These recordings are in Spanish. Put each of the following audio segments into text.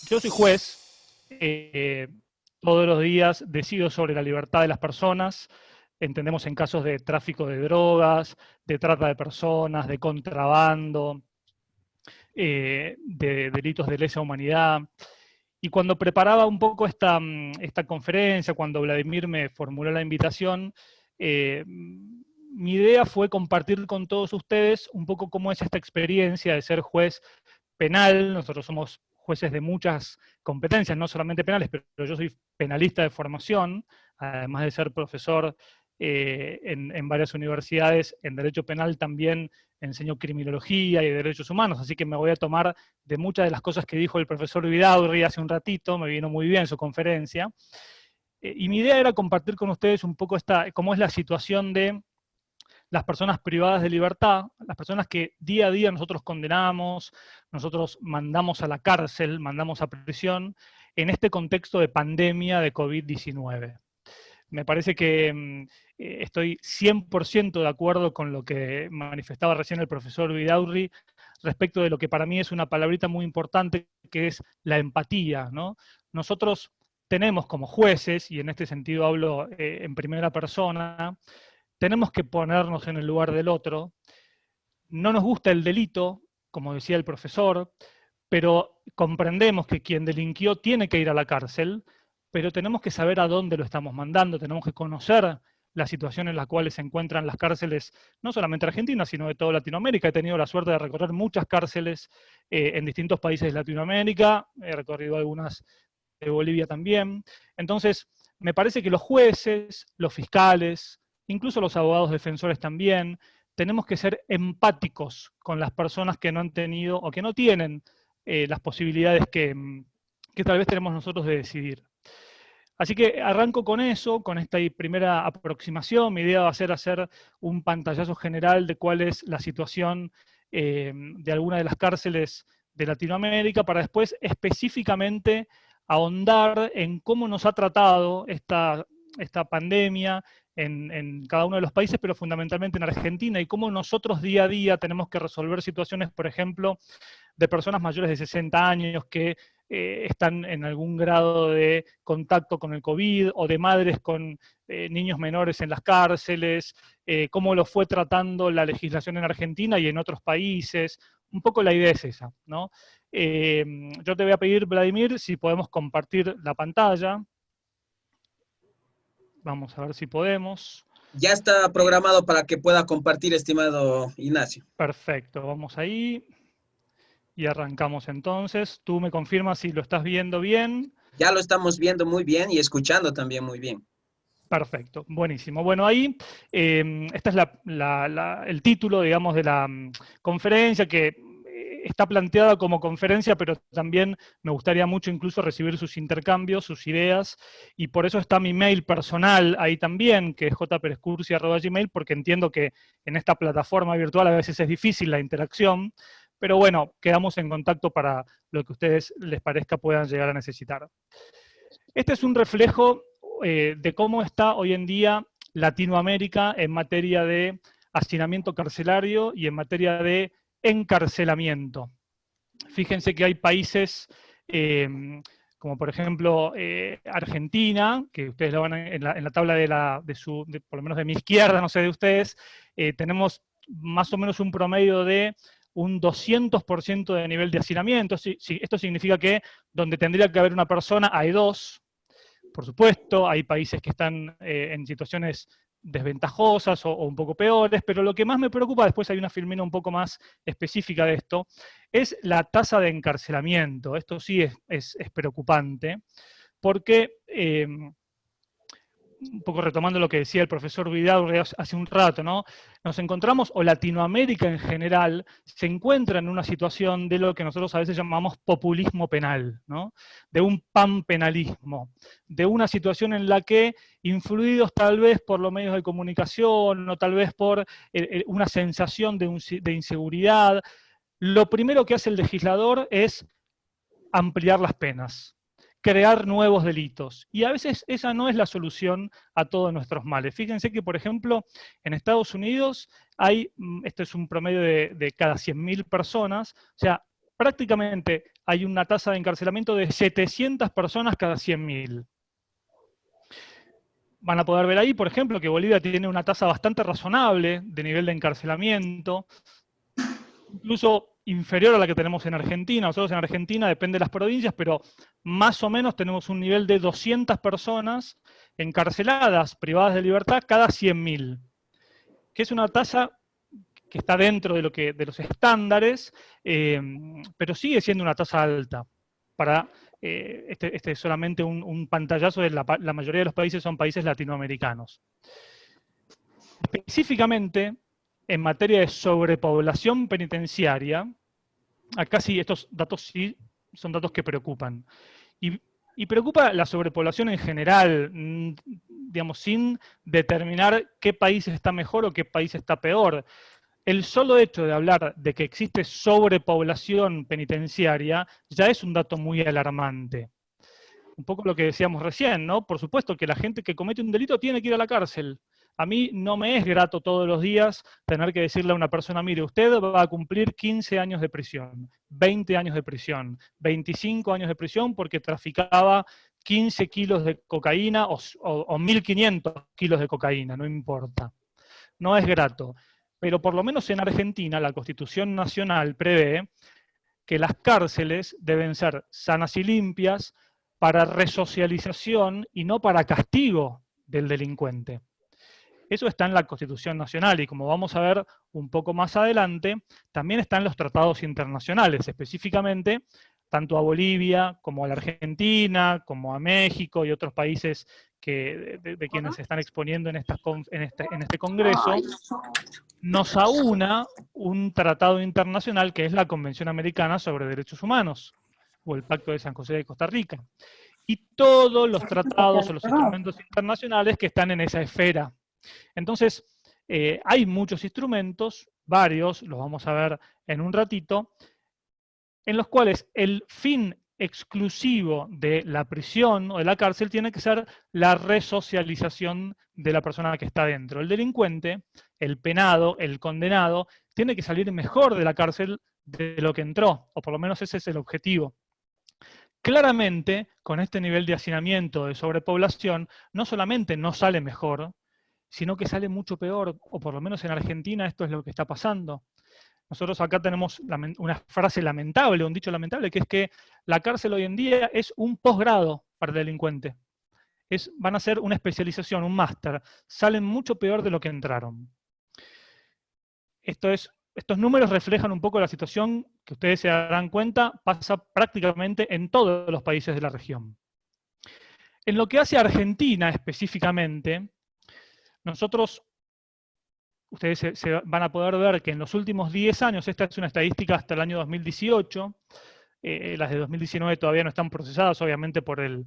Yo soy juez, todos los días decido sobre la libertad de las personas, entendemos en casos de tráfico de drogas, de trata de personas, de contrabando, de delitos de lesa humanidad. Y cuando preparaba un poco esta conferencia, cuando Vladimir me formuló la invitación, mi idea fue compartir con todos ustedes un poco cómo es esta experiencia de ser juez penal. Nosotros somos jueces de muchas competencias, no solamente penales, pero yo soy penalista de formación, además de ser profesor en varias universidades. En Derecho Penal también enseño Criminología y Derechos Humanos, así que me voy a tomar de muchas de las cosas que dijo el profesor Vidaurri hace un ratito, me vino muy bien su conferencia. Y mi idea era compartir con ustedes un poco cómo es la situación de las personas privadas de libertad, las personas que día a día nosotros condenamos, nosotros mandamos a la cárcel, mandamos a prisión, en este contexto de pandemia de COVID-19. Me parece que estoy 100% de acuerdo con lo que manifestaba recién el profesor Vidaurri respecto de lo que para mí es una palabrita muy importante, que es la empatía, ¿no? Nosotros tenemos como jueces, y en este sentido hablo en primera persona, tenemos que ponernos en el lugar del otro. No nos gusta el delito, como decía el profesor, pero comprendemos que quien delinquió tiene que ir a la cárcel, pero tenemos que saber a dónde lo estamos mandando, tenemos que conocer la situación en la cual se encuentran las cárceles, no solamente argentinas, sino de toda Latinoamérica. He tenido la suerte de recorrer muchas cárceles en distintos países de Latinoamérica, he recorrido algunas de Bolivia también. Entonces, me parece que los jueces, los fiscales, incluso los abogados defensores también, tenemos que ser empáticos con las personas que no han tenido o que no tienen las posibilidades que tal vez tenemos nosotros de decidir. Así que arranco con eso, con esta primera aproximación. Mi idea va a ser hacer un pantallazo general de cuál es la situación de alguna de las cárceles de Latinoamérica, para después específicamente ahondar en cómo nos ha tratado esta pandemia en cada uno de los países, pero fundamentalmente en Argentina, y cómo nosotros día a día tenemos que resolver situaciones, por ejemplo, de personas mayores de 60 años que están en algún grado de contacto con el COVID, o de madres con niños menores en las cárceles, cómo lo fue tratando la legislación en Argentina y en otros países. Un poco la idea es esa, ¿no? Yo te voy a pedir, Vladimir, si podemos compartir la pantalla. Vamos a ver si podemos. Ya está programado para que pueda compartir, estimado Ignacio. Perfecto, vamos ahí. Y arrancamos entonces. Tú me confirmas si lo estás viendo bien. Ya lo estamos viendo muy bien y escuchando también muy bien. Perfecto, buenísimo. Bueno, ahí este es el título, digamos, de la conferencia, que está planteada como conferencia, pero también me gustaría mucho incluso recibir sus intercambios, sus ideas, y por eso está mi mail personal ahí también, que es jperescursi@gmail, porque entiendo que en esta plataforma virtual a veces es difícil la interacción, pero bueno, quedamos en contacto para lo que a ustedes les parezca puedan llegar a necesitar. Este es un reflejo de cómo está hoy en día Latinoamérica en materia de hacinamiento carcelario y en materia de encarcelamiento. Fíjense que hay países como por ejemplo Argentina, que ustedes lo van en la tabla por lo menos de mi izquierda, no sé de ustedes, tenemos más o menos un promedio de un 200% de nivel de hacinamiento. Esto significa que donde tendría que haber una persona hay dos. Por supuesto, hay países que están en situaciones desventajosas o un poco peores, pero lo que más me preocupa, después hay una filmina un poco más específica de esto, es la tasa de encarcelamiento. Esto sí es preocupante, porque un poco retomando lo que decía el profesor Vidal hace un rato, ¿no? Nos encontramos, o Latinoamérica en general, se encuentra en una situación de lo que nosotros a veces llamamos populismo penal, ¿no? De un panpenalismo, de una situación en la que, influidos tal vez por los medios de comunicación, o tal vez por una sensación de inseguridad, lo primero que hace el legislador es ampliar las penas, crear nuevos delitos. Y a veces esa no es la solución a todos nuestros males. Fíjense que, por ejemplo, en Estados Unidos hay, este es un promedio de cada 100.000 personas, o sea, prácticamente hay una tasa de encarcelamiento de 700 personas cada 100.000. Van a poder ver ahí, por ejemplo, que Bolivia tiene una tasa bastante razonable de nivel de encarcelamiento, incluso inferior a la que tenemos en Argentina. Nosotros en Argentina, depende de las provincias, pero más o menos tenemos un nivel de 200 personas encarceladas, privadas de libertad, cada 100.000, que es una tasa que está dentro de los estándares, pero sigue siendo una tasa alta. Para este es solamente un pantallazo de la mayoría de los países son países latinoamericanos. Específicamente, en materia de sobrepoblación penitenciaria, acá sí, estos datos sí son datos que preocupan. Y preocupa la sobrepoblación en general, digamos, sin determinar qué país está mejor o qué país está peor. El solo hecho de hablar de que existe sobrepoblación penitenciaria ya es un dato muy alarmante. Un poco lo que decíamos recién, ¿no? Por supuesto que la gente que comete un delito tiene que ir a la cárcel. A mí no me es grato todos los días tener que decirle a una persona, mire, usted va a cumplir 15 años de prisión, 20 años de prisión, 25 años de prisión porque traficaba 15 kilos de cocaína o 1.500 kilos de cocaína, no importa. No es grato. Pero por lo menos en Argentina la Constitución Nacional prevé que las cárceles deben ser sanas y limpias para resocialización y no para castigo del delincuente. Eso está en la Constitución Nacional y como vamos a ver un poco más adelante, también están los tratados internacionales, específicamente tanto a Bolivia como a la Argentina, como a México y otros países de quienes se están exponiendo en este congreso, nos aúna un tratado internacional que es la Convención Americana sobre Derechos Humanos, o el Pacto de San José de Costa Rica, y todos los tratados o los instrumentos internacionales que están en esa esfera. Entonces, hay muchos instrumentos, varios, los vamos a ver en un ratito, en los cuales el fin exclusivo de la prisión o de la cárcel tiene que ser la resocialización de la persona que está dentro. El delincuente, el penado, el condenado, tiene que salir mejor de la cárcel de lo que entró, o por lo menos ese es el objetivo. Claramente, con este nivel de hacinamiento, de sobrepoblación, no solamente no sale mejor, sino que sale mucho peor, o por lo menos en Argentina esto es lo que está pasando. Nosotros acá tenemos una frase lamentable, un dicho lamentable, que es que la cárcel hoy en día es un posgrado para el delincuente. Van a ser una especialización, un máster. Salen mucho peor de lo que entraron. Estos números reflejan un poco la situación que ustedes se darán cuenta, pasa prácticamente en todos los países de la región. En lo que hace a Argentina específicamente, ustedes se van a poder ver que en los últimos 10 años, esta es una estadística hasta el año 2018, las de 2019 todavía no están procesadas, obviamente por el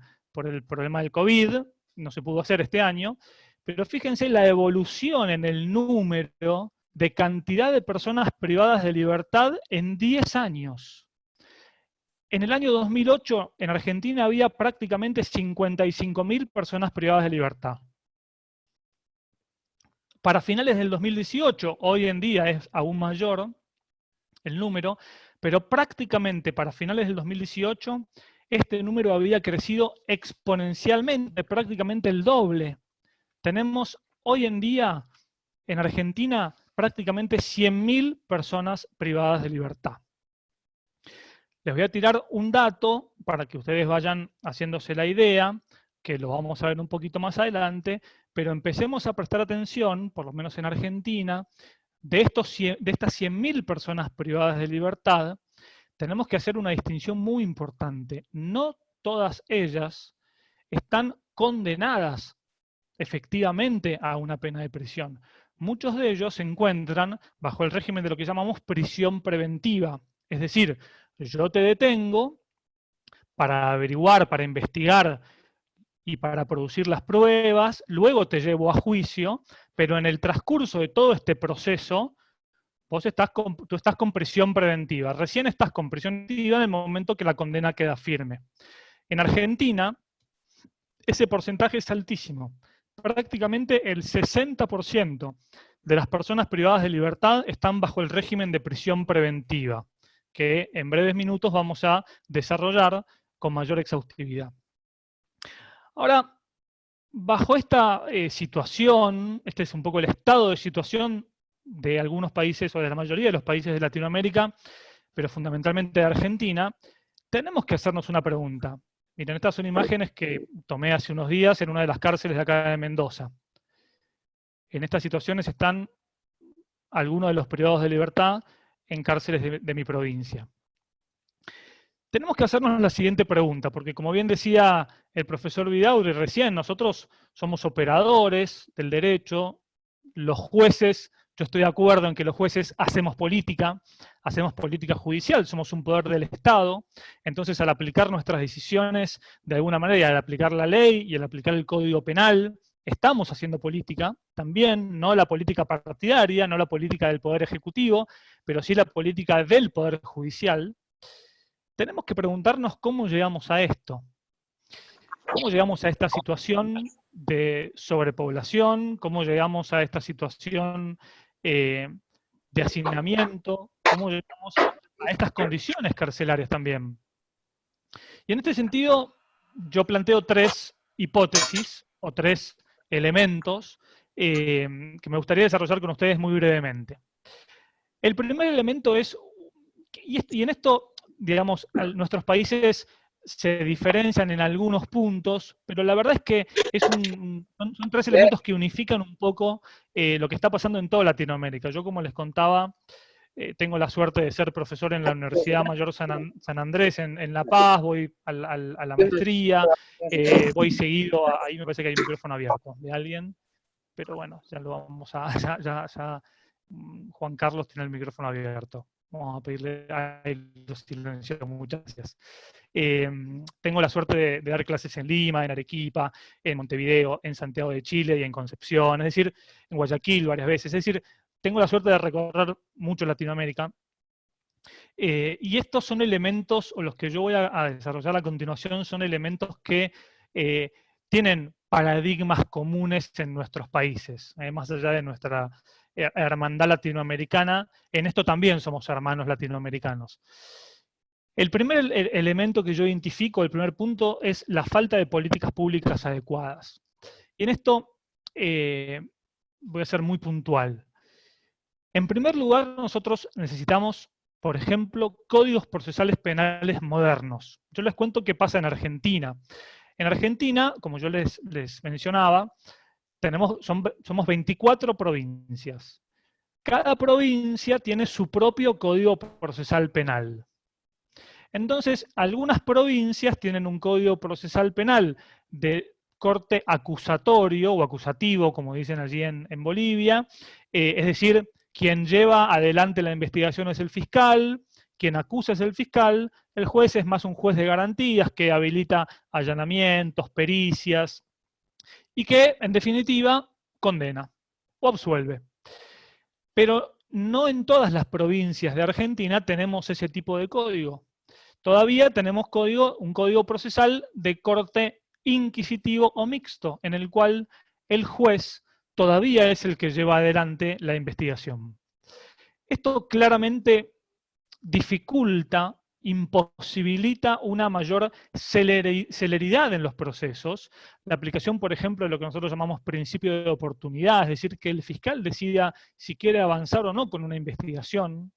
problema del COVID, no se pudo hacer este año, pero fíjense la evolución en el número de cantidad de personas privadas de libertad en 10 años. En el año 2008, en Argentina había prácticamente 55.000 personas privadas de libertad. Para finales del 2018, hoy en día es aún mayor el número, pero prácticamente para finales del 2018, este número había crecido exponencialmente, prácticamente el doble. Tenemos hoy en día en Argentina prácticamente 100.000 personas privadas de libertad. Les voy a tirar un dato para que ustedes vayan haciéndose la idea, que lo vamos a ver un poquito más adelante, pero empecemos a prestar atención, por lo menos en Argentina, de estas 100.000 personas privadas de libertad, tenemos que hacer una distinción muy importante. No todas ellas están condenadas efectivamente a una pena de prisión. Muchos de ellos se encuentran bajo el régimen de lo que llamamos prisión preventiva. Es decir, yo te detengo para averiguar, para investigar y para producir las pruebas, luego te llevo a juicio, pero en el transcurso de todo este proceso, tú estás con prisión preventiva. Recién estás con prisión preventiva en el momento que la condena queda firme. En Argentina, ese porcentaje es altísimo. Prácticamente el 60% de las personas privadas de libertad están bajo el régimen de prisión preventiva. que en breves minutos vamos a desarrollar con mayor exhaustividad. Ahora, bajo esta situación, este es un poco el estado de situación de algunos países, o de la mayoría de los países de Latinoamérica, pero fundamentalmente de Argentina, tenemos que hacernos una pregunta. Miren, estas son imágenes que tomé hace unos días en una de las cárceles de acá de Mendoza. En estas situaciones están algunos de los privados de libertad en cárceles de mi provincia. Tenemos que hacernos la siguiente pregunta, porque como bien decía el profesor Vidaurri recién, nosotros somos operadores del derecho, los jueces, yo estoy de acuerdo en que los jueces hacemos política judicial, somos un poder del Estado, entonces al aplicar nuestras decisiones de alguna manera, y al aplicar la ley y al aplicar el Código Penal, estamos haciendo política también, no la política partidaria, no la política del Poder Ejecutivo, pero sí la política del Poder Judicial. Tenemos que preguntarnos cómo llegamos a esto. ¿Cómo llegamos a esta situación de sobrepoblación? ¿Cómo llegamos a esta situación de hacinamiento? ¿Cómo llegamos a estas condiciones carcelarias también? Y en este sentido, yo planteo tres hipótesis o tres elementos que me gustaría desarrollar con ustedes muy brevemente. El primer elemento es, y en esto, digamos, nuestros países se diferencian en algunos puntos, pero la verdad es que son tres elementos que unifican un poco lo que está pasando en toda Latinoamérica. Yo, como les contaba, tengo la suerte de ser profesor en la Universidad Mayor San Andrés en La Paz, voy a la maestría, voy seguido, ahí me parece que hay un micrófono abierto de alguien, pero bueno, ya lo vamos a, ya Juan Carlos tiene el micrófono abierto. Vamos a pedirle a él los silencios, muchas gracias. Tengo la suerte de dar clases en Lima, en Arequipa, en Montevideo, en Santiago de Chile y en Concepción, es decir, en Guayaquil varias veces, es decir, tengo la suerte de recorrer mucho Latinoamérica. Y estos son elementos, o los que yo voy a desarrollar a continuación, son elementos que tienen paradigmas comunes en nuestros países, más allá de nuestra hermandad latinoamericana. En esto también somos hermanos latinoamericanos. El primer elemento que yo identifico, el primer punto, es la falta de políticas públicas adecuadas. Y en esto voy a ser muy puntual. En primer lugar, nosotros necesitamos, por ejemplo, códigos procesales penales modernos. Yo les cuento qué pasa en Argentina. En Argentina, como yo les mencionaba, somos 24 provincias. Cada provincia tiene su propio código procesal penal. Entonces, algunas provincias tienen un código procesal penal de corte acusatorio o acusativo, como dicen allí en Bolivia, es decir, quien lleva adelante la investigación es el fiscal, quien acusa es el fiscal, el juez es más un juez de garantías que habilita allanamientos, pericias, y que, en definitiva, condena o absuelve. Pero no en todas las provincias de Argentina tenemos ese tipo de código. Todavía tenemos un código procesal de corte inquisitivo o mixto, en el cual el juez todavía es el que lleva adelante la investigación. Esto claramente dificulta, imposibilita una mayor celeridad en los procesos, la aplicación, por ejemplo, de lo que nosotros llamamos principio de oportunidad, es decir, que el fiscal decida si quiere avanzar o no con una investigación,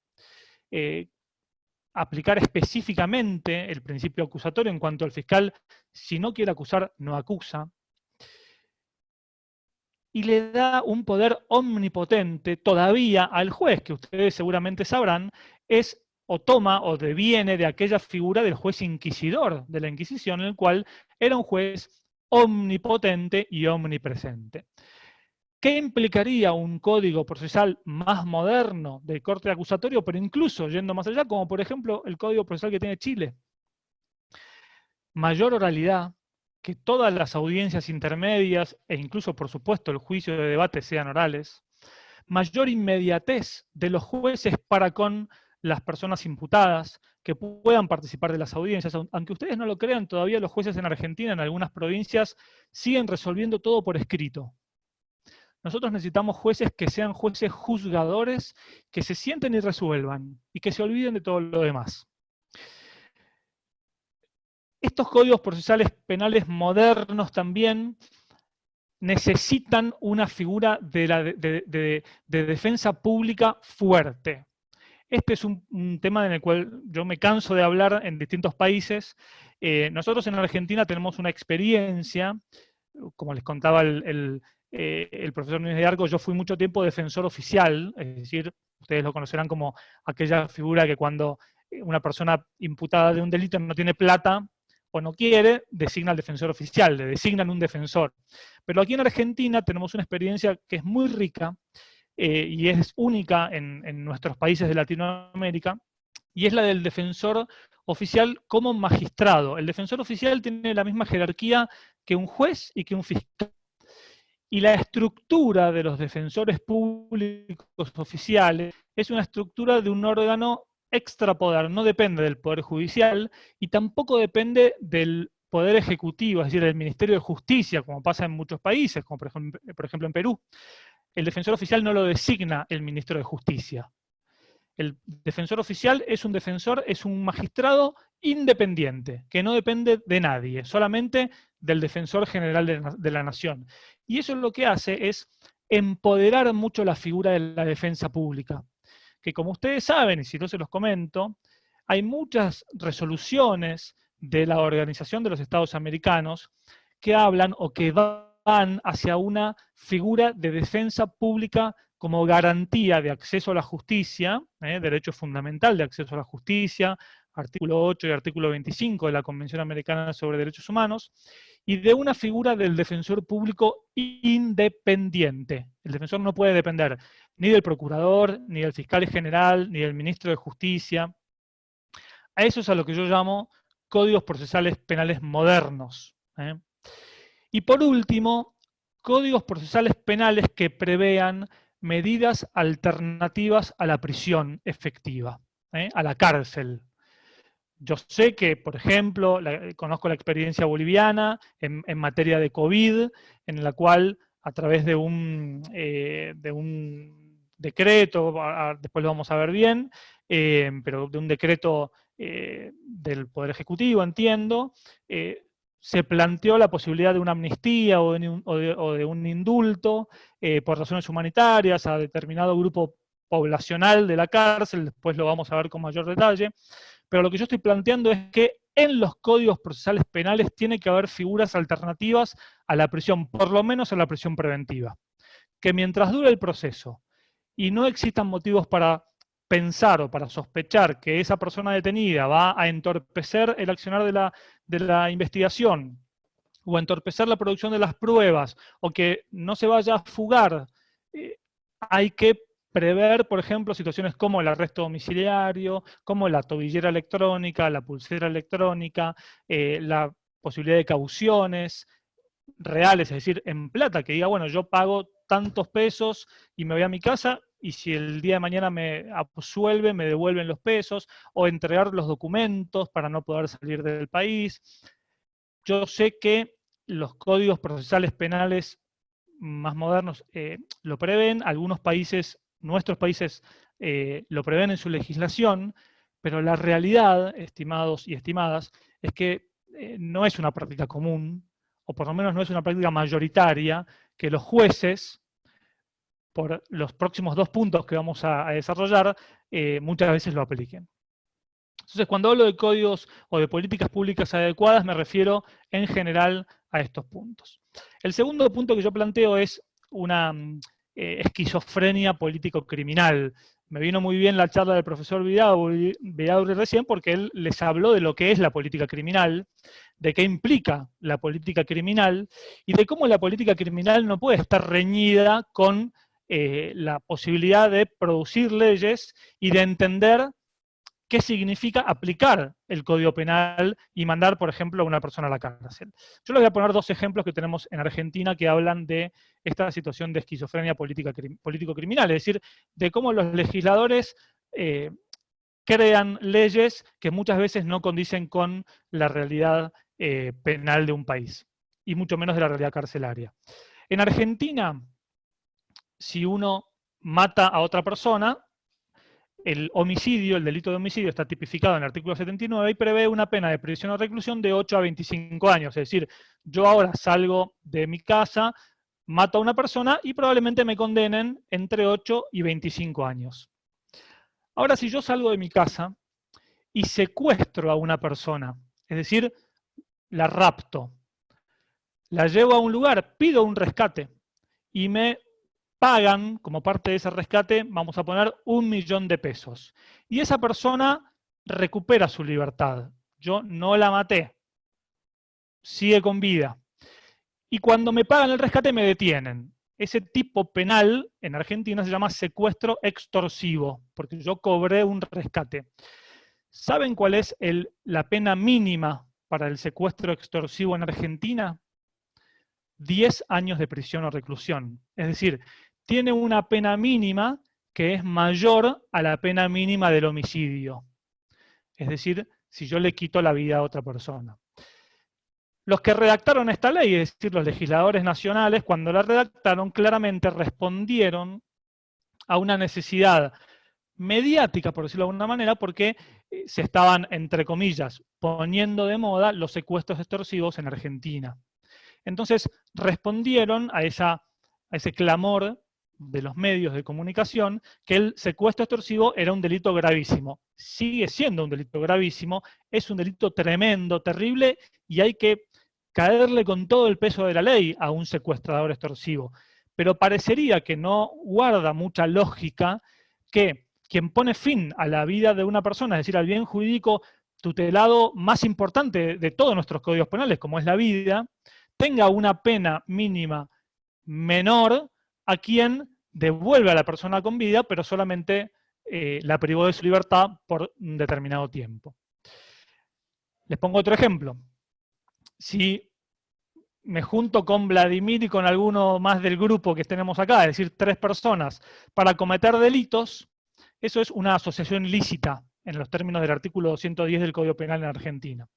aplicar específicamente el principio acusatorio en cuanto al fiscal, si no quiere acusar, no acusa, y le da un poder omnipotente todavía al juez, que ustedes seguramente sabrán, es o toma o deviene de aquella figura del juez inquisidor de la Inquisición, en el cual era un juez omnipotente y omnipresente. ¿Qué implicaría un código procesal más moderno de corte acusatorio, pero incluso yendo más allá, como por ejemplo el código procesal que tiene Chile? Mayor oralidad, que todas las audiencias intermedias e incluso, por supuesto, el juicio de debate sean orales, mayor inmediatez de los jueces para con las personas imputadas, que puedan participar de las audiencias. Aunque ustedes no lo crean, todavía los jueces en Argentina, en algunas provincias, siguen resolviendo todo por escrito. Nosotros necesitamos jueces que sean jueces juzgadores, que se sienten y resuelvan, y que se olviden de todo lo demás. Estos códigos procesales penales modernos también necesitan una figura de defensa pública fuerte. Este es un tema en el cual yo me canso de hablar en distintos países. Nosotros en Argentina tenemos una experiencia, como les contaba el profesor Núñez de Arco, yo fui mucho tiempo defensor oficial, es decir, ustedes lo conocerán como aquella figura que cuando una persona imputada de un delito no tiene plata o no quiere, designa al defensor oficial, le designan un defensor. Pero aquí en Argentina tenemos una experiencia que es muy rica, y es única en nuestros países de Latinoamérica, y es la del defensor oficial como magistrado. El defensor oficial tiene la misma jerarquía que un juez y que un fiscal. Y la estructura de los defensores públicos oficiales es una estructura de un órgano extrapoder, no depende del Poder Judicial y tampoco depende del Poder Ejecutivo, es decir, del Ministerio de Justicia, como pasa en muchos países, como por ejemplo en Perú. El defensor oficial no lo designa el ministro de Justicia. El defensor oficial es un defensor, es un magistrado independiente, que no depende de nadie, solamente del defensor general de la nación. Y eso lo que hace es empoderar mucho la figura de la defensa pública, que como ustedes saben, y si no se los comento, hay muchas resoluciones de la Organización de los Estados Americanos que hablan o que van hacia una figura de defensa pública como garantía de acceso a la justicia, derecho fundamental de acceso a la justicia, artículo 8 y artículo 25 de la Convención Americana sobre Derechos Humanos, y de una figura del defensor público independiente. El defensor no puede depender ni del procurador, ni del fiscal general, ni del ministro de Justicia. A eso es a lo que yo llamo códigos procesales penales modernos. Y por último, códigos procesales penales que prevean medidas alternativas a la prisión efectiva, a la cárcel. Yo sé que, por ejemplo, conozco la experiencia boliviana en materia de COVID, en la cual a través de un decreto, después lo vamos a ver bien, pero de un decreto del Poder Ejecutivo, entiendo, se planteó la posibilidad de una amnistía o de un indulto por razones humanitarias a determinado grupo poblacional de la cárcel, después lo vamos a ver con mayor detalle, pero lo que yo estoy planteando es que en los códigos procesales penales tiene que haber figuras alternativas a la prisión, por lo menos a la prisión preventiva, que mientras dure el proceso y no existan motivos para pensar o para sospechar que esa persona detenida va a entorpecer el accionar de la investigación o a entorpecer la producción de las pruebas o que no se vaya a fugar, hay que prever, por ejemplo, situaciones como el arresto domiciliario, como la tobillera electrónica, la pulsera electrónica, la posibilidad de cauciones reales, es decir, en plata, que diga, bueno, yo pago tantos pesos y me voy a mi casa, y si el día de mañana me absuelven, me devuelven los pesos, o entregar los documentos para no poder salir del país. Yo sé que los códigos procesales penales más modernos lo prevén, algunos países, nuestros países, lo prevén en su legislación, pero la realidad, estimados y estimadas, es que no es una práctica común, o por lo menos no es una práctica mayoritaria, que los jueces, por los próximos 2 puntos que vamos a desarrollar, muchas veces lo apliquen. Entonces, cuando hablo de códigos o de políticas públicas adecuadas, me refiero en general a estos puntos. El segundo punto que yo planteo es una esquizofrenia político-criminal. Me vino muy bien la charla del profesor Vidaurri recién porque él les habló de lo que es la política criminal, de qué implica la política criminal y de cómo la política criminal no puede estar reñida con la posibilidad de producir leyes y de entender qué significa aplicar el Código Penal y mandar, por ejemplo, a una persona a la cárcel. Yo les voy a poner 2 ejemplos que tenemos en Argentina que hablan de esta situación de esquizofrenia político-criminal, es decir, de cómo los legisladores crean leyes que muchas veces no condicen con la realidad penal de un país, y mucho menos de la realidad carcelaria. En Argentina, si uno mata a otra persona, el homicidio, el delito de homicidio está tipificado en el artículo 79 y prevé una pena de prisión o reclusión de 8 a 25 años. Es decir, yo ahora salgo de mi casa, mato a una persona y probablemente me condenen entre 8 y 25 años. Ahora, si yo salgo de mi casa y secuestro a una persona, es decir, la rapto, la llevo a un lugar, pido un rescate y me pagan como parte de ese rescate, vamos a poner 1 millón de pesos. Y esa persona recupera su libertad. Yo no la maté, sigue con vida. Y cuando me pagan el rescate me detienen. Ese tipo penal en Argentina se llama secuestro extorsivo, porque yo cobré un rescate. ¿Saben cuál es la pena mínima para el secuestro extorsivo en Argentina? 10 años de prisión o reclusión. Es decir, tiene una pena mínima que es mayor a la pena mínima del homicidio. Es decir, si yo le quito la vida a otra persona. Los que redactaron esta ley, es decir, los legisladores nacionales, cuando la redactaron, claramente respondieron a una necesidad mediática, por decirlo de alguna manera, porque se estaban, entre comillas, poniendo de moda los secuestros extorsivos en Argentina. Entonces, respondieron a ese clamor de los medios de comunicación que el secuestro extorsivo era un delito gravísimo. Sigue siendo un delito gravísimo, es un delito tremendo, terrible, y hay que caerle con todo el peso de la ley a un secuestrador extorsivo. Pero parecería que no guarda mucha lógica que quien pone fin a la vida de una persona, es decir, al bien jurídico tutelado más importante de todos nuestros códigos penales, como es la vida, tenga una pena mínima menor a quien devuelve a la persona con vida, pero solamente la privó de su libertad por un determinado tiempo. Les pongo otro ejemplo. Si me junto con Vladimir y con alguno más del grupo que tenemos acá, es decir, 3 personas, para cometer delitos, eso es una asociación ilícita en los términos del artículo 210 del Código Penal en Argentina.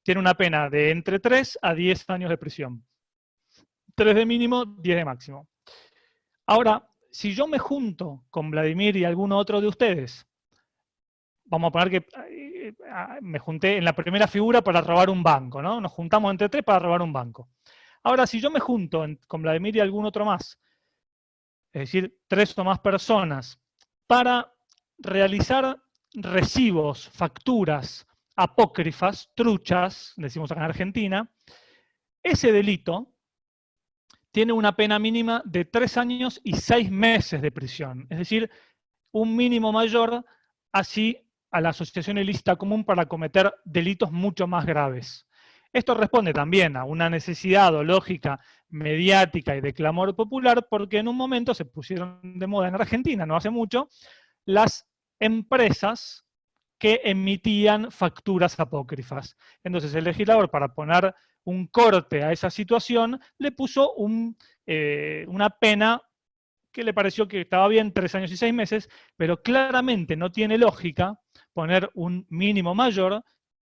Tiene una pena de entre 3 a 10 años de prisión. 3 de mínimo, 10 de máximo. Ahora, si yo me junto con Vladimir y alguno otro de ustedes, vamos a poner que me junté en la primera figura para robar un banco, ¿no? Nos juntamos entre 3 para robar un banco. Ahora, si yo me junto con Vladimir y algún otro más, es decir, 3 o más personas, para realizar recibos, facturas apócrifas, truchas, decimos acá en Argentina, ese delito tiene una pena mínima de 3 años y 6 meses de prisión. Es decir, un mínimo mayor así a la asociación ilícita común para cometer delitos mucho más graves. Esto responde también a una necesidad o lógica mediática y de clamor popular, porque en un momento se pusieron de moda en Argentina, no hace mucho, las empresas que emitían facturas apócrifas. Entonces el legislador, para poner un corte a esa situación, le puso una pena que le pareció que estaba bien, 3 años y 6 meses, pero claramente no tiene lógica poner un mínimo mayor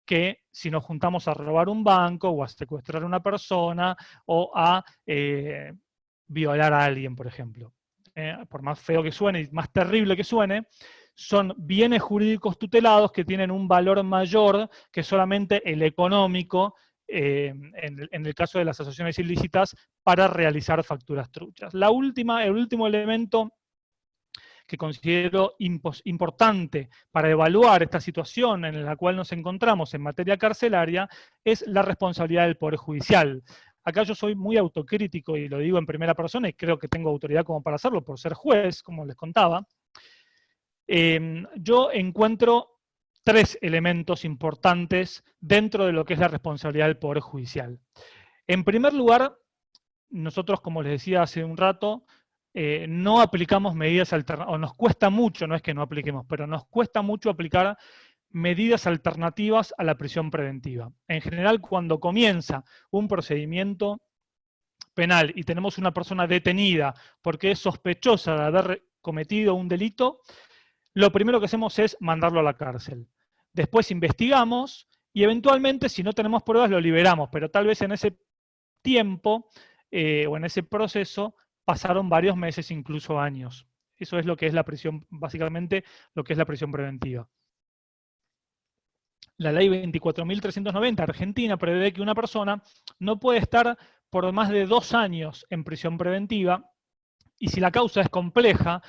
que si nos juntamos a robar un banco o a secuestrar a una persona o a violar a alguien, por ejemplo. Por más feo que suene y más terrible que suene, son bienes jurídicos tutelados que tienen un valor mayor que solamente el económico en el caso de las asociaciones ilícitas para realizar facturas truchas. El último elemento que considero importante para evaluar esta situación en la cual nos encontramos en materia carcelaria es la responsabilidad del Poder Judicial. Acá yo soy muy autocrítico y lo digo en primera persona y creo que tengo autoridad como para hacerlo por ser juez, como les contaba. Yo encuentro 3 elementos importantes dentro de lo que es la responsabilidad del Poder Judicial. En primer lugar, nosotros, como les decía hace un rato, no aplicamos medidas alternativas, o nos cuesta mucho, no es que no apliquemos, pero nos cuesta mucho aplicar medidas alternativas a la prisión preventiva. En general, cuando comienza un procedimiento penal y tenemos una persona detenida porque es sospechosa de haber cometido un delito, lo primero que hacemos es mandarlo a la cárcel. Después investigamos y eventualmente, si no tenemos pruebas, lo liberamos, pero tal vez en ese tiempo o en ese proceso pasaron varios meses, incluso años. Eso es lo que es la prisión, básicamente lo que es la prisión preventiva. La ley 24.390 argentina prevé que una persona no puede estar por más de 2 años en prisión preventiva, y si la causa es compleja,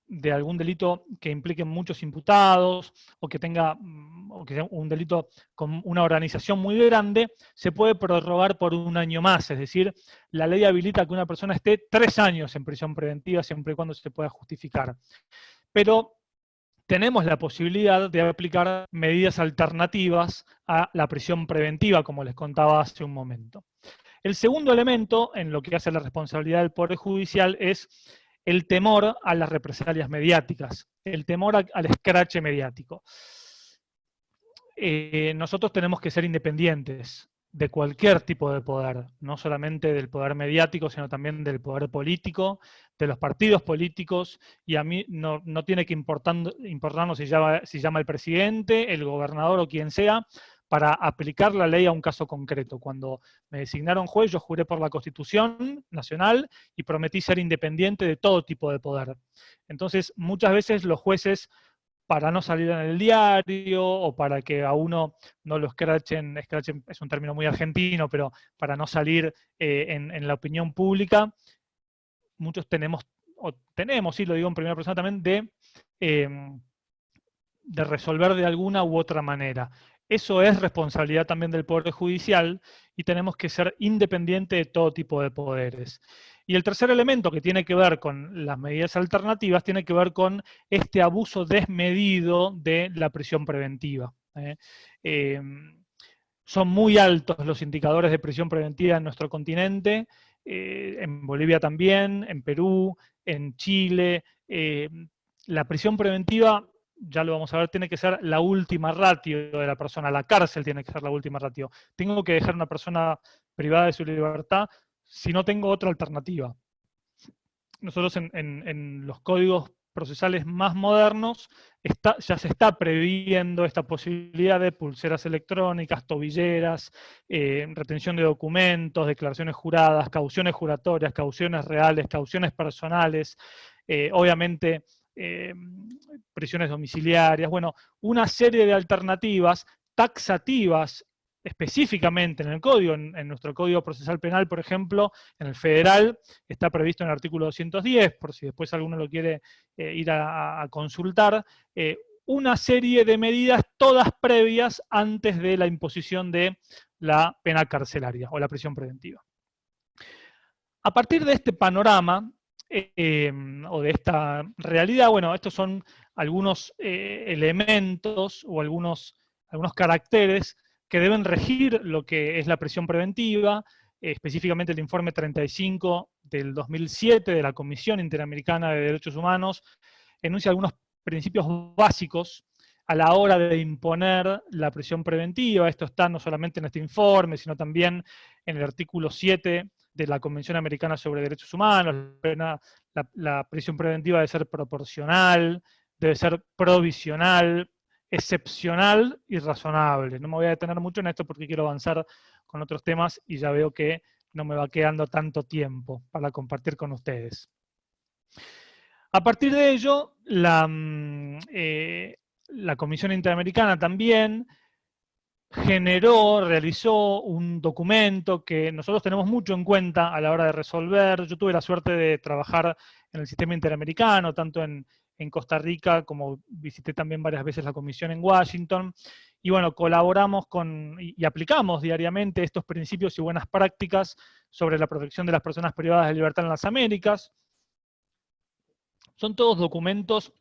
de algún delito que implique muchos imputados, o que tenga o que sea un delito con una organización muy grande, se puede prorrogar por 1 año más. Es decir, la ley habilita que una persona esté 3 años en prisión preventiva, siempre y cuando se pueda justificar. Pero tenemos la posibilidad de aplicar medidas alternativas a la prisión preventiva, como les contaba hace un momento. El segundo elemento en lo que hace la responsabilidad del Poder Judicial es el temor a las represalias mediáticas, el temor al escrache mediático. Nosotros tenemos que ser independientes de cualquier tipo de poder, no solamente del poder mediático, sino también del poder político, de los partidos políticos, y a mí no tiene que importarnos si llama el presidente, el gobernador o quien sea, para aplicar la ley a un caso concreto. Cuando me designaron juez, yo juré por la Constitución Nacional y prometí ser independiente de todo tipo de poder. Entonces, muchas veces los jueces, para no salir en el diario o para que a uno no lo escrachen es un término muy argentino, pero para no salir en la opinión pública, muchos tenemos, sí, lo digo en primera persona también, de resolver de alguna u otra manera. Eso es responsabilidad también del Poder Judicial y tenemos que ser independientes de todo tipo de poderes. Y el tercer elemento que tiene que ver con las medidas alternativas tiene que ver con este abuso desmedido de la prisión preventiva. Son muy altos los indicadores de prisión preventiva en nuestro continente, en Bolivia también, en Perú, en Chile. La prisión preventiva, ya lo vamos a ver, tiene que ser la última ratio de la persona. La cárcel tiene que ser la última ratio. Tengo que dejar a una persona privada de su libertad si no tengo otra alternativa. Nosotros en los códigos procesales más modernos ya se está previendo esta posibilidad de pulseras electrónicas, tobilleras, retención de documentos, declaraciones juradas, cauciones juratorias, cauciones reales, cauciones personales, obviamente prisiones domiciliarias, bueno, una serie de alternativas taxativas específicamente en el código, en nuestro Código Procesal Penal, por ejemplo, en el federal, está previsto en el artículo 210, por si después alguno lo quiere ir a consultar, una serie de medidas todas previas antes de la imposición de la pena carcelaria o la prisión preventiva. A partir de este panorama, o de esta realidad, bueno, estos son algunos elementos o algunos caracteres que deben regir lo que es la prisión preventiva, específicamente el informe 35 del 2007 de la Comisión Interamericana de Derechos Humanos, enuncia algunos principios básicos a la hora de imponer la prisión preventiva. Esto está no solamente en este informe, sino también en el artículo 7 de la Convención Americana sobre Derechos Humanos. La prisión preventiva debe ser proporcional, debe ser provisional, excepcional y razonable. No me voy a detener mucho en esto porque quiero avanzar con otros temas y ya veo que no me va quedando tanto tiempo para compartir con ustedes. A partir de ello, la Comisión Interamericana también realizó un documento que nosotros tenemos mucho en cuenta a la hora de resolver. Yo tuve la suerte de trabajar en el sistema interamericano, tanto en Costa Rica, como visité también varias veces la comisión en Washington, y bueno, colaboramos y aplicamos diariamente estos principios y buenas prácticas sobre la protección de las personas privadas de libertad en las Américas. Son todos documentos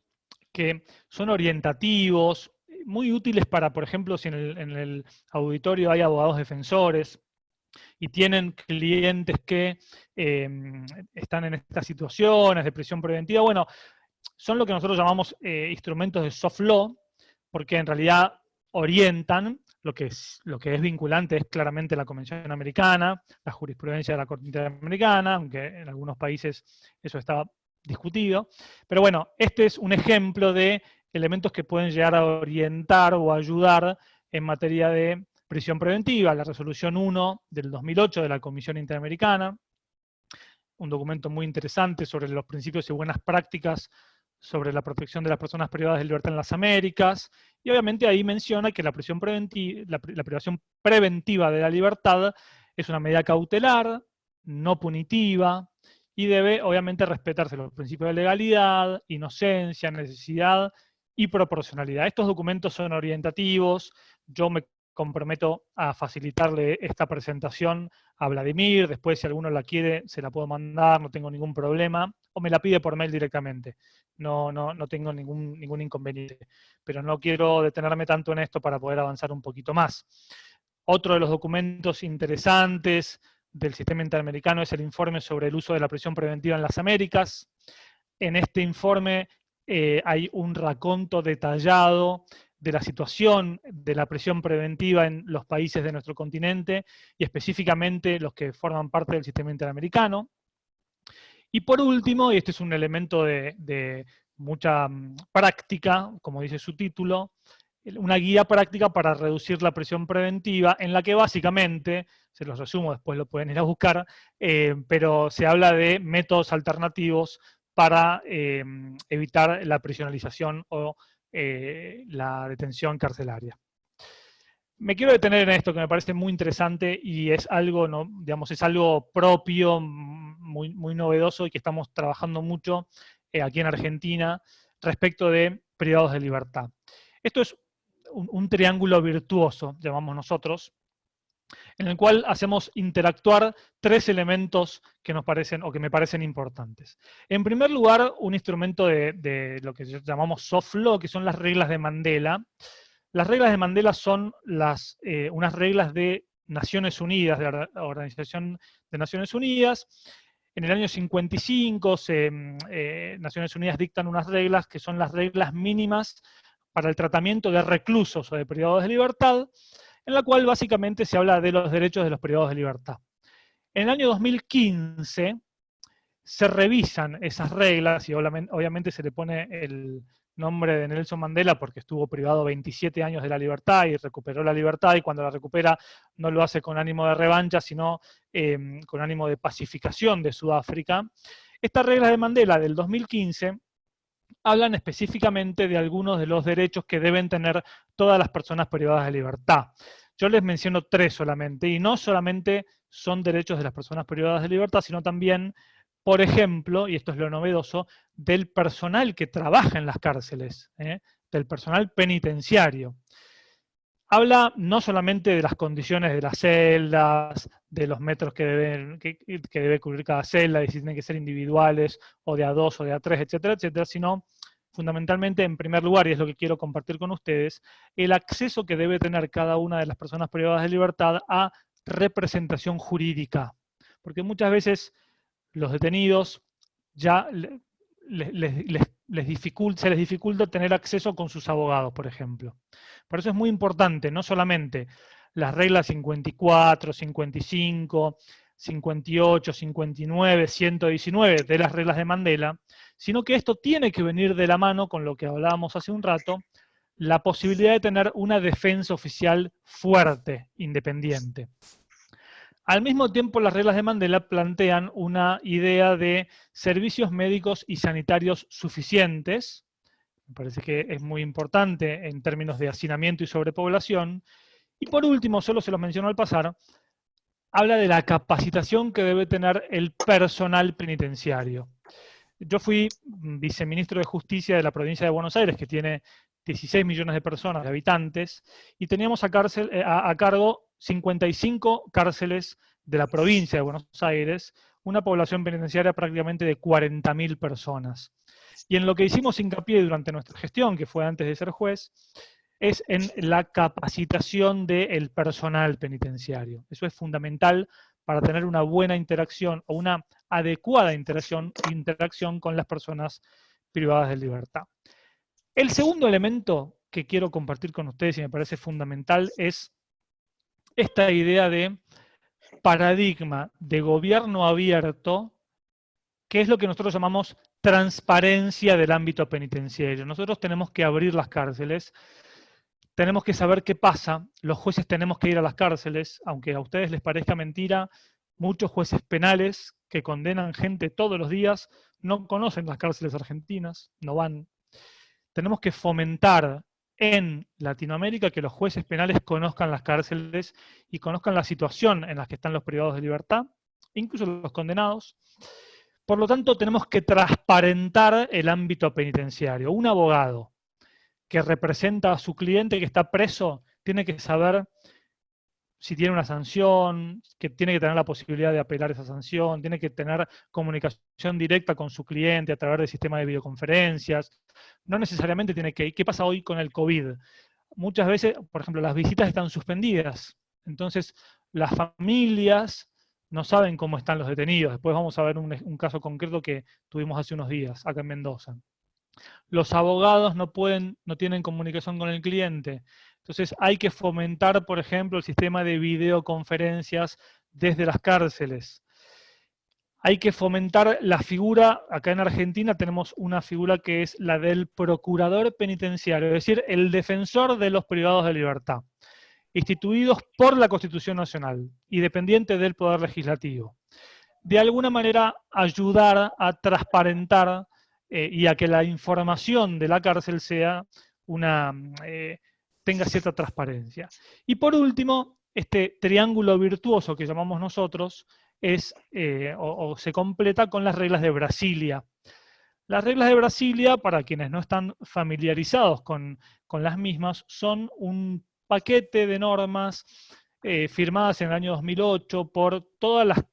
que son orientativos, muy útiles para, por ejemplo, si en el auditorio hay abogados defensores y tienen clientes que están en estas situaciones de prisión preventiva. Bueno, son lo que nosotros llamamos instrumentos de soft law, porque en realidad orientan. Lo que es vinculante es claramente la Convención Americana, la jurisprudencia de la Corte Interamericana, aunque en algunos países eso está discutido. Pero bueno, este es un ejemplo de elementos que pueden llegar a orientar o ayudar en materia de prisión preventiva. La resolución 1 del 2008 de la Comisión Interamericana, un documento muy interesante sobre los principios y buenas prácticas sobre la protección de las personas privadas de libertad en las Américas, y obviamente ahí menciona que la privación preventiva de la libertad es una medida cautelar, no punitiva, y debe obviamente respetarse los principios de legalidad, inocencia, necesidad y proporcionalidad. Estos documentos son orientativos, yo me comprometo a facilitarle esta presentación a Vladimir, después si alguno la quiere se la puedo mandar, no tengo ningún problema, o me la pide por mail directamente. No tengo ningún inconveniente, pero no quiero detenerme tanto en esto para poder avanzar un poquito más. Otro de los documentos interesantes del sistema interamericano es el informe sobre el uso de la prisión preventiva en las Américas. En este informe hay un raconto detallado de la situación de la prisión preventiva en los países de nuestro continente y específicamente los que forman parte del sistema interamericano. Y por último, y este es un elemento de mucha práctica, como dice su título, una guía práctica para reducir la prisión preventiva, en la que básicamente, se los resumo, después lo pueden ir a buscar, pero se habla de métodos alternativos para evitar la prisionalización o la detención carcelaria. Me quiero detener en esto que me parece muy interesante y es algo, ¿no? Digamos, es algo propio, muy novedoso y que estamos trabajando mucho aquí en Argentina respecto de privados de libertad. Esto es un triángulo virtuoso, llamamos nosotros, en el cual hacemos interactuar tres elementos que nos parecen o que me parecen importantes. En primer lugar, un instrumento de lo que llamamos soft law, que son las reglas de Mandela. Las reglas de Mandela son unas reglas de Naciones Unidas, de la Organización de Naciones Unidas. En el año 55, Naciones Unidas dictan unas reglas que son las reglas mínimas para el tratamiento de reclusos o de privados de libertad, en la cual básicamente se habla de los derechos de los privados de libertad. En el año 2015 se revisan esas reglas y obviamente se le pone el nombre de Nelson Mandela porque estuvo privado 27 años de la libertad y recuperó la libertad, y cuando la recupera no lo hace con ánimo de revancha, sino con ánimo de pacificación de Sudáfrica. Estas reglas de Mandela del 2015 hablan específicamente de algunos de los derechos que deben tener todas las personas privadas de libertad. Yo les menciono tres solamente, y no solamente son derechos de las personas privadas de libertad, sino también, por ejemplo, y esto es lo novedoso, del personal que trabaja en las cárceles, del personal penitenciario. Habla no solamente de las condiciones de las celdas, de los metros que debe cubrir cada celda, y si tienen que ser individuales, o de A2 o de A3, etcétera, etcétera, sino fundamentalmente, en primer lugar, y es lo que quiero compartir con ustedes, el acceso que debe tener cada una de las personas privadas de libertad a representación jurídica. Porque muchas veces los detenidos ya se les dificulta tener acceso con sus abogados, por ejemplo. Por eso es muy importante, no solamente las reglas 54, 55, 58, 59, 119 de las reglas de Mandela, sino que esto tiene que venir de la mano con lo que hablábamos hace un rato, la posibilidad de tener una defensa oficial fuerte, independiente. Al mismo tiempo, las reglas de Mandela plantean una idea de servicios médicos y sanitarios suficientes. Me parece que es muy importante en términos de hacinamiento y sobrepoblación. Y por último, solo se los menciono al pasar, habla de la capacitación que debe tener el personal penitenciario. Yo fui viceministro de Justicia de la provincia de Buenos Aires, que tiene 16 millones de personas, de habitantes, y teníamos a cargo 55 cárceles de la provincia de Buenos Aires, una población penitenciaria prácticamente de 40.000 personas. Y en lo que hicimos hincapié durante nuestra gestión, que fue antes de ser juez, es en la capacitación del personal penitenciario. Eso es fundamental para tener una buena interacción o una adecuada interacción con las personas privadas de libertad. El segundo elemento que quiero compartir con ustedes y me parece fundamental es esta idea de paradigma de gobierno abierto, que es lo que nosotros llamamos transparencia del ámbito penitenciario. Nosotros tenemos que abrir las cárceles, tenemos que saber qué pasa, los jueces tenemos que ir a las cárceles, aunque a ustedes les parezca mentira, muchos jueces penales que condenan gente todos los días, no conocen las cárceles argentinas, no van. Tenemos que fomentar en Latinoamérica que los jueces penales conozcan las cárceles y conozcan la situación en la que están los privados de libertad, incluso los condenados. Por lo tanto, tenemos que transparentar el ámbito penitenciario. Un abogado que representa a su cliente que está preso tiene que saber si tiene una sanción, que tiene que tener la posibilidad de apelar esa sanción, tiene que tener comunicación directa con su cliente a través del sistema de videoconferencias. No necesariamente tiene que... ¿Qué pasa hoy con el COVID? Muchas veces, por ejemplo, las visitas están suspendidas. Entonces, las familias no saben cómo están los detenidos. Después vamos a ver un caso concreto que tuvimos hace unos días acá en Mendoza. Los abogados no tienen comunicación con el cliente. Entonces hay que fomentar, por ejemplo, el sistema de videoconferencias desde las cárceles. Hay que fomentar la figura, acá en Argentina tenemos una figura que es la del procurador penitenciario, es decir, el defensor de los privados de libertad, instituidos por la Constitución Nacional y dependiente del Poder Legislativo. De alguna manera ayudar a transparentar y a que la información de la cárcel sea tenga cierta transparencia. Y por último, este triángulo virtuoso que llamamos nosotros es, o se completa con las reglas de Brasilia. Las reglas de Brasilia, para quienes no están familiarizados con las mismas, son un paquete de normas firmadas en el año 2008 por todas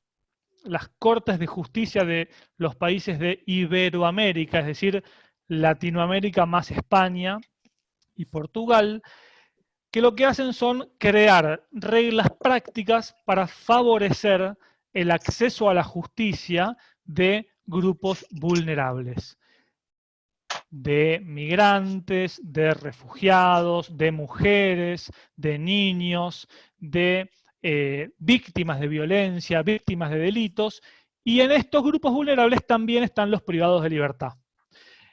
las cortes de justicia de los países de Iberoamérica, es decir, Latinoamérica más España y Portugal, que lo que hacen son crear reglas prácticas para favorecer el acceso a la justicia de grupos vulnerables, de migrantes, de refugiados, de mujeres, de niños, de víctimas de violencia, víctimas de delitos, y en estos grupos vulnerables también están los privados de libertad.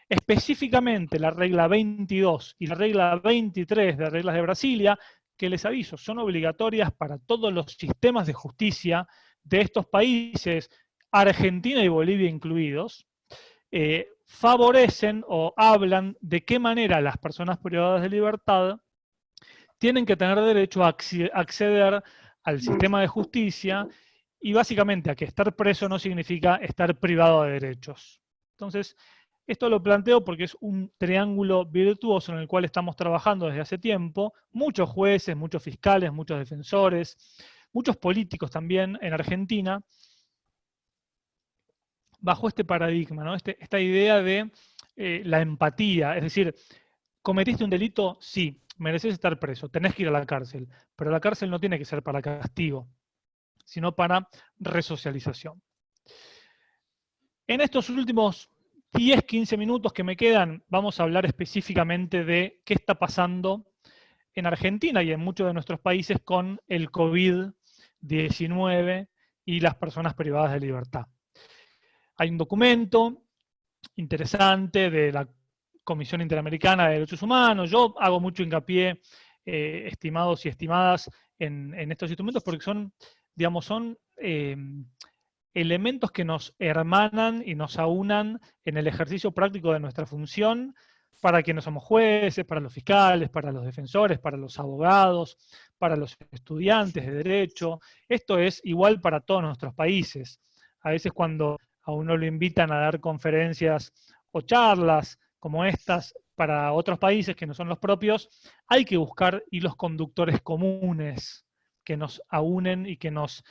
Específicamente la regla 22 y la regla 23 de reglas de Brasilia, que les aviso, son obligatorias para todos los sistemas de justicia de estos países, Argentina y Bolivia incluidos, favorecen o hablan de qué manera las personas privadas de libertad tienen que tener derecho a acceder al sistema de justicia y básicamente a que estar preso no significa estar privado de derechos. Entonces, esto lo planteo porque es un triángulo virtuoso en el cual estamos trabajando desde hace tiempo, muchos jueces, muchos fiscales, muchos defensores, muchos políticos también en Argentina, bajo este paradigma, ¿no? Esta idea de la empatía, es decir, ¿cometiste un delito? Sí, mereces estar preso, tenés que ir a la cárcel, pero la cárcel no tiene que ser para castigo, sino para resocialización. En estos últimos 10, 15 minutos que me quedan, vamos a hablar específicamente de qué está pasando en Argentina y en muchos de nuestros países con el COVID-19 y las personas privadas de libertad. Hay un documento interesante de la Comisión Interamericana de Derechos Humanos. Yo hago mucho hincapié, estimados y estimadas, en estos instrumentos porque son, digamos, elementos que nos hermanan y nos aunan en el ejercicio práctico de nuestra función para quienes somos jueces, para los fiscales, para los defensores, para los abogados, para los estudiantes de derecho. Esto es igual para todos nuestros países. A veces cuando a uno lo invitan a dar conferencias o charlas como estas para otros países que no son los propios, hay que buscar hilos conductores comunes que nos aúnen y que nos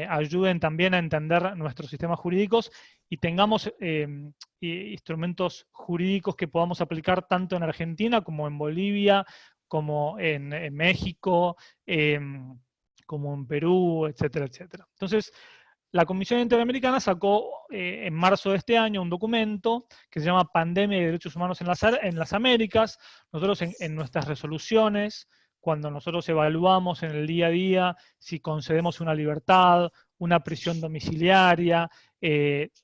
ayuden también a entender nuestros sistemas jurídicos y tengamos instrumentos jurídicos que podamos aplicar tanto en Argentina como en Bolivia, como en México, como en Perú, etcétera, etcétera. Entonces, la Comisión Interamericana sacó en marzo de este año un documento que se llama Pandemia y Derechos Humanos en las Américas. Nosotros en nuestras resoluciones, cuando nosotros evaluamos en el día a día si concedemos una libertad, una prisión domiciliaria,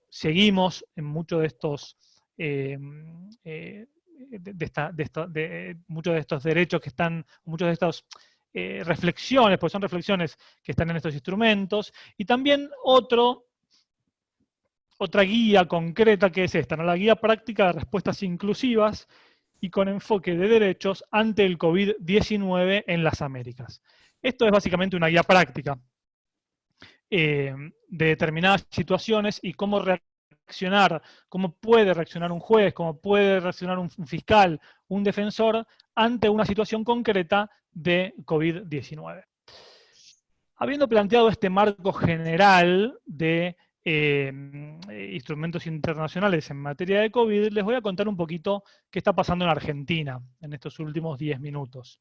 seguimos en muchos de estos muchos de estos derechos que están, muchos de estos reflexiones, porque son reflexiones que están en estos instrumentos, y también otro otra guía concreta que es esta, ¿no? La guía práctica de respuestas inclusivas y con enfoque de derechos ante el COVID-19 en las Américas. Esto es básicamente una guía práctica de determinadas situaciones y cómo reaccionar, cómo puede reaccionar un juez, cómo puede reaccionar un fiscal, un defensor, ante una situación concreta de COVID-19. Habiendo planteado este marco general de instrumentos internacionales en materia de COVID, les voy a contar un poquito qué está pasando en Argentina en estos últimos 10 minutos.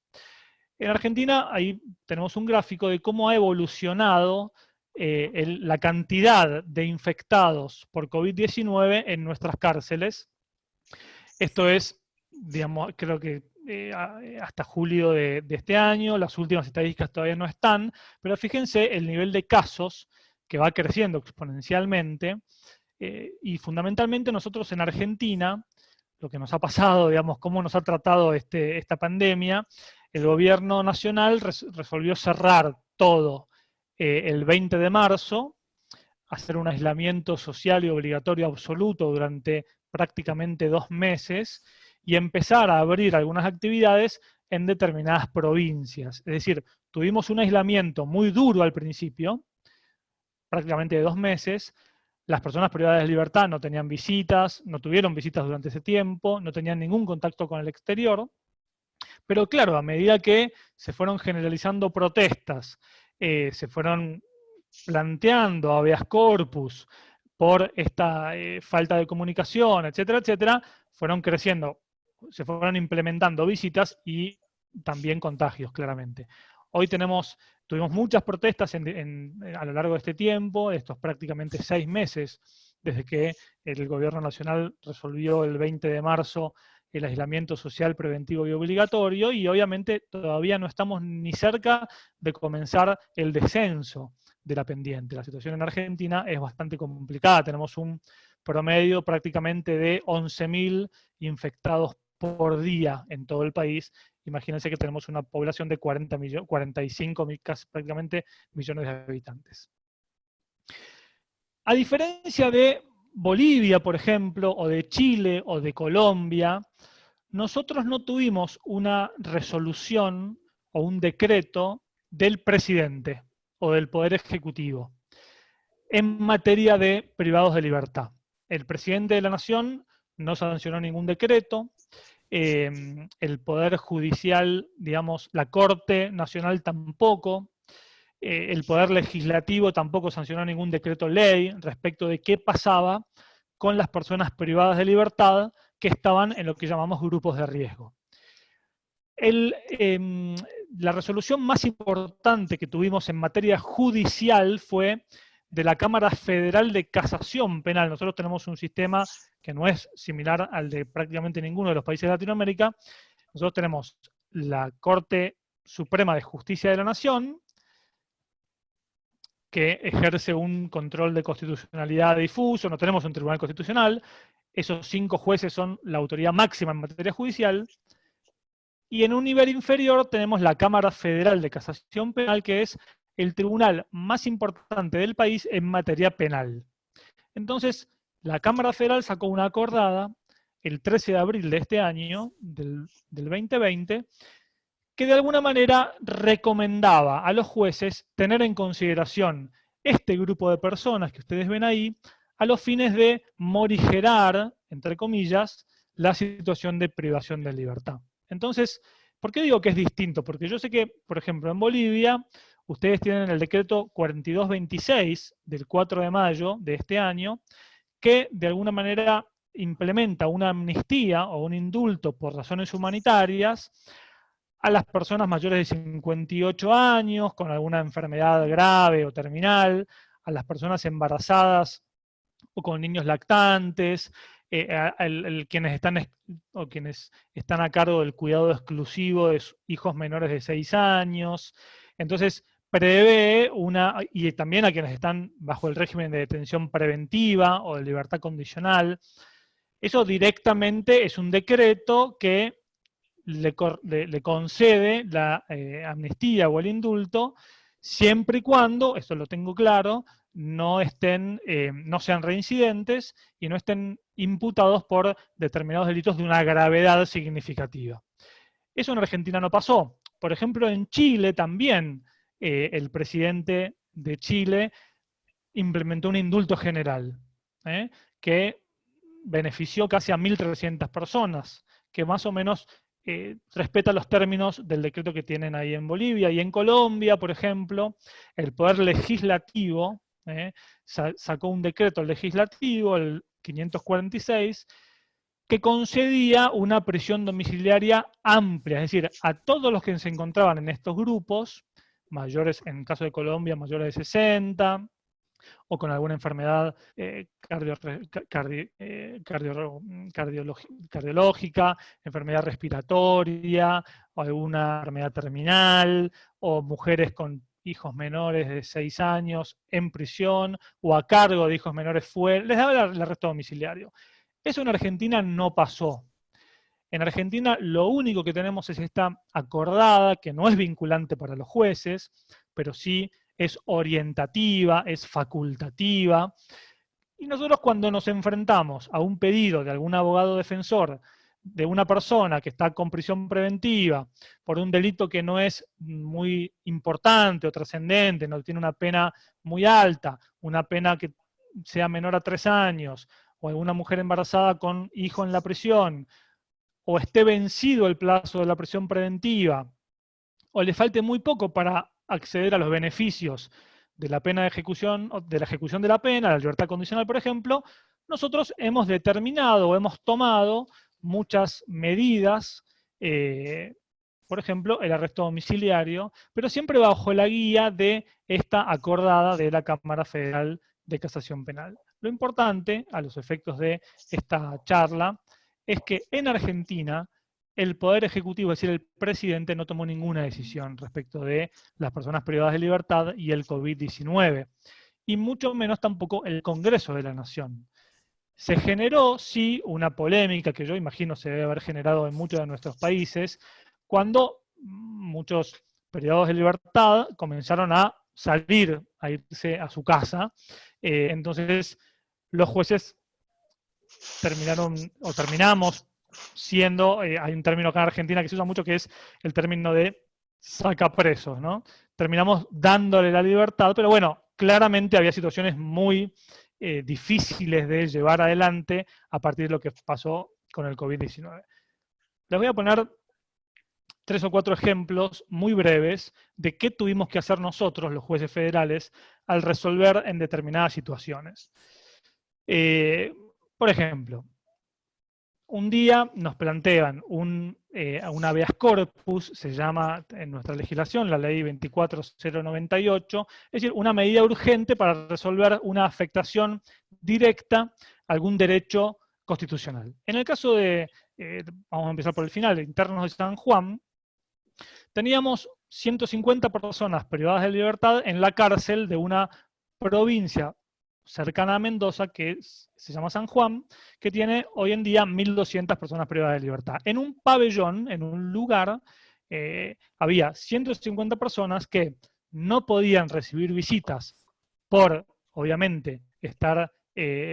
En Argentina, ahí tenemos un gráfico de cómo ha evolucionado la cantidad de infectados por COVID-19 en nuestras cárceles. Esto es, digamos, creo que hasta julio de este año, las últimas estadísticas todavía no están, pero fíjense el nivel de casos que va creciendo exponencialmente, y fundamentalmente nosotros en Argentina, lo que nos ha pasado, digamos, cómo nos ha tratado esta pandemia, el gobierno nacional resolvió cerrar todo el 20 de marzo, hacer un aislamiento social y obligatorio absoluto durante prácticamente 2 meses y empezar a abrir algunas actividades en determinadas provincias. Es decir, tuvimos un aislamiento muy duro al principio, prácticamente de 2 meses. Las personas privadas de libertad no tenían visitas, no tuvieron visitas durante ese tiempo, no tenían ningún contacto con el exterior. Pero claro, a medida que se fueron generalizando protestas, se fueron planteando habeas corpus por esta falta de comunicación, etcétera, etcétera, fueron creciendo, se fueron implementando visitas y también contagios, claramente. Hoy tuvimos muchas protestas a lo largo de este tiempo, estos prácticamente 6 meses, desde que el gobierno nacional resolvió el 20 de marzo el aislamiento social preventivo y obligatorio, y obviamente todavía no estamos ni cerca de comenzar el descenso de la pendiente. La situación en Argentina es bastante complicada, tenemos un promedio prácticamente de 11.000 infectados por día en todo el país. Imagínense que tenemos una población de 45 casi prácticamente millones de habitantes. A diferencia de Bolivia, por ejemplo, o de Chile, o de Colombia, nosotros no tuvimos una resolución o un decreto del presidente o del Poder Ejecutivo en materia de privados de libertad. El presidente de la Nación no sancionó ningún decreto, el Poder Judicial, digamos, la Corte Nacional tampoco, el Poder Legislativo tampoco sancionó ningún decreto ley respecto de qué pasaba con las personas privadas de libertad que estaban en lo que llamamos grupos de riesgo. La resolución más importante que tuvimos en materia judicial fue de la Cámara Federal de Casación Penal. Nosotros tenemos un sistema que no es similar al de prácticamente ninguno de los países de Latinoamérica. Nosotros tenemos la Corte Suprema de Justicia de la Nación, que ejerce un control de constitucionalidad difuso, no tenemos un tribunal constitucional, esos 5 jueces son la autoridad máxima en materia judicial, y en un nivel inferior tenemos la Cámara Federal de Casación Penal, que es el tribunal más importante del país en materia penal. Entonces, la Cámara Federal sacó una acordada el 13 de abril de este año, del 2020, que de alguna manera recomendaba a los jueces tener en consideración este grupo de personas que ustedes ven ahí, a los fines de morigerar, entre comillas, la situación de privación de libertad. Entonces, ¿por qué digo que es distinto? Porque yo sé que, por ejemplo, en Bolivia, ustedes tienen el decreto 4226 del 4 de mayo de este año, que de alguna manera implementa una amnistía o un indulto por razones humanitarias a las personas mayores de 58 años, con alguna enfermedad grave o terminal, a las personas embarazadas o con niños lactantes, quienes están a cargo del cuidado exclusivo de sus hijos menores de 6 años. Entonces, prevé y también a quienes están bajo el régimen de detención preventiva o de libertad condicional. Eso directamente es un decreto que le concede la amnistía o el indulto, siempre y cuando, esto lo tengo claro, no sean reincidentes y no estén imputados por determinados delitos de una gravedad significativa. Eso en Argentina no pasó. Por ejemplo, en Chile también el presidente de Chile implementó un indulto general, que benefició casi a 1.300 personas, que más o menos respeta los términos del decreto que tienen ahí en Bolivia. Y en Colombia, por ejemplo, el Poder Legislativo sacó un decreto legislativo, el 546, que concedía una prisión domiciliaria amplia, es decir, a todos los que se encontraban en estos grupos, mayores, en el caso de Colombia, mayores de 60, o con alguna enfermedad cardiológica, enfermedad respiratoria, o alguna enfermedad terminal, o mujeres con hijos menores de 6 años en prisión, o a cargo de hijos menores fuera, les daba el arresto domiciliario. Eso en Argentina no pasó. En Argentina lo único que tenemos es esta acordada, que no es vinculante para los jueces, pero sí es orientativa, es facultativa. Y nosotros cuando nos enfrentamos a un pedido de algún abogado defensor de una persona que está con prisión preventiva por un delito que no es muy importante o trascendente, no tiene una pena muy alta, una pena que sea menor a 3 años, o alguna mujer embarazada con hijo en la prisión, o esté vencido el plazo de la prisión preventiva, o le falte muy poco para acceder a los beneficios de la pena de ejecución, de la ejecución de la pena, la libertad condicional, por ejemplo, nosotros hemos determinado o hemos tomado muchas medidas, por ejemplo, el arresto domiciliario, pero siempre bajo la guía de esta acordada de la Cámara Federal de Casación Penal. Lo importante, a los efectos de esta charla, es que en Argentina el Poder Ejecutivo, es decir, el presidente, no tomó ninguna decisión respecto de las personas privadas de libertad y el COVID-19, y mucho menos tampoco el Congreso de la Nación. Se generó, sí, una polémica que yo imagino se debe haber generado en muchos de nuestros países, cuando muchos privados de libertad comenzaron a salir, a irse a su casa. Entonces, los jueces terminamos siendo, hay un término acá en Argentina que se usa mucho, que es el término de sacapresos, ¿no? Terminamos dándole la libertad, pero bueno, claramente había situaciones muy difíciles de llevar adelante a partir de lo que pasó con el COVID-19. Les voy a poner 3 o 4 ejemplos muy breves de qué tuvimos que hacer nosotros, los jueces federales, al resolver en determinadas situaciones. Por ejemplo, un día nos plantean un habeas corpus, se llama en nuestra legislación, la ley 24098, es decir, una medida urgente para resolver una afectación directa a algún derecho constitucional. En el caso de, vamos a empezar por el final, de internos de San Juan, teníamos 150 personas privadas de libertad en la cárcel de una provincia cercana a Mendoza, que se llama San Juan, que tiene hoy en día 1.200 personas privadas de libertad. En un pabellón, en un lugar, había 150 personas que no podían recibir visitas por, obviamente, estar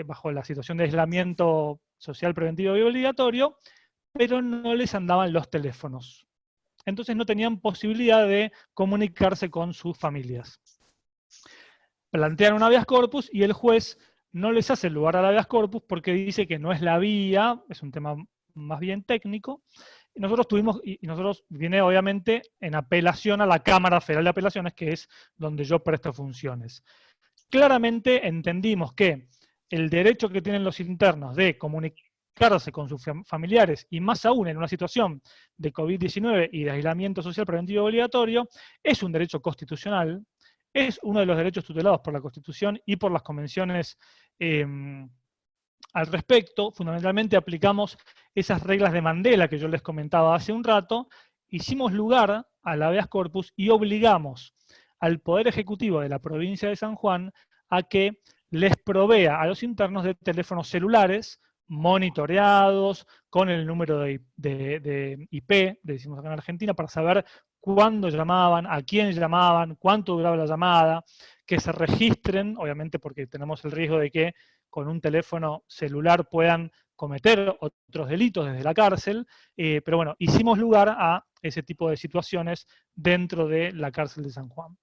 bajo la situación de aislamiento social preventivo y obligatorio, pero no les andaban los teléfonos. Entonces no tenían posibilidad de comunicarse con sus familias. Plantean un habeas corpus y el juez no les hace lugar al habeas corpus porque dice que no es la vía, es un tema más bien técnico. Y nosotros viene obviamente en apelación a la Cámara Federal de Apelaciones, que es donde yo presto funciones. Claramente entendimos que el derecho que tienen los internos de comunicarse con sus familiares, y más aún en una situación de COVID-19 y de aislamiento social preventivo obligatorio, es un derecho constitucional, es uno de los derechos tutelados por la Constitución y por las convenciones al respecto. Fundamentalmente aplicamos esas reglas de Mandela que yo les comentaba hace un rato, hicimos lugar al habeas corpus y obligamos al Poder Ejecutivo de la provincia de San Juan a que les provea a los internos de teléfonos celulares monitoreados, con el número de IP, decimos acá en Argentina, para saber cuándo llamaban, a quién llamaban, cuánto duraba la llamada, que se registren, obviamente porque tenemos el riesgo de que con un teléfono celular puedan cometer otros delitos desde la cárcel, pero bueno, hicimos lugar a ese tipo de situaciones dentro de la cárcel de San Juan.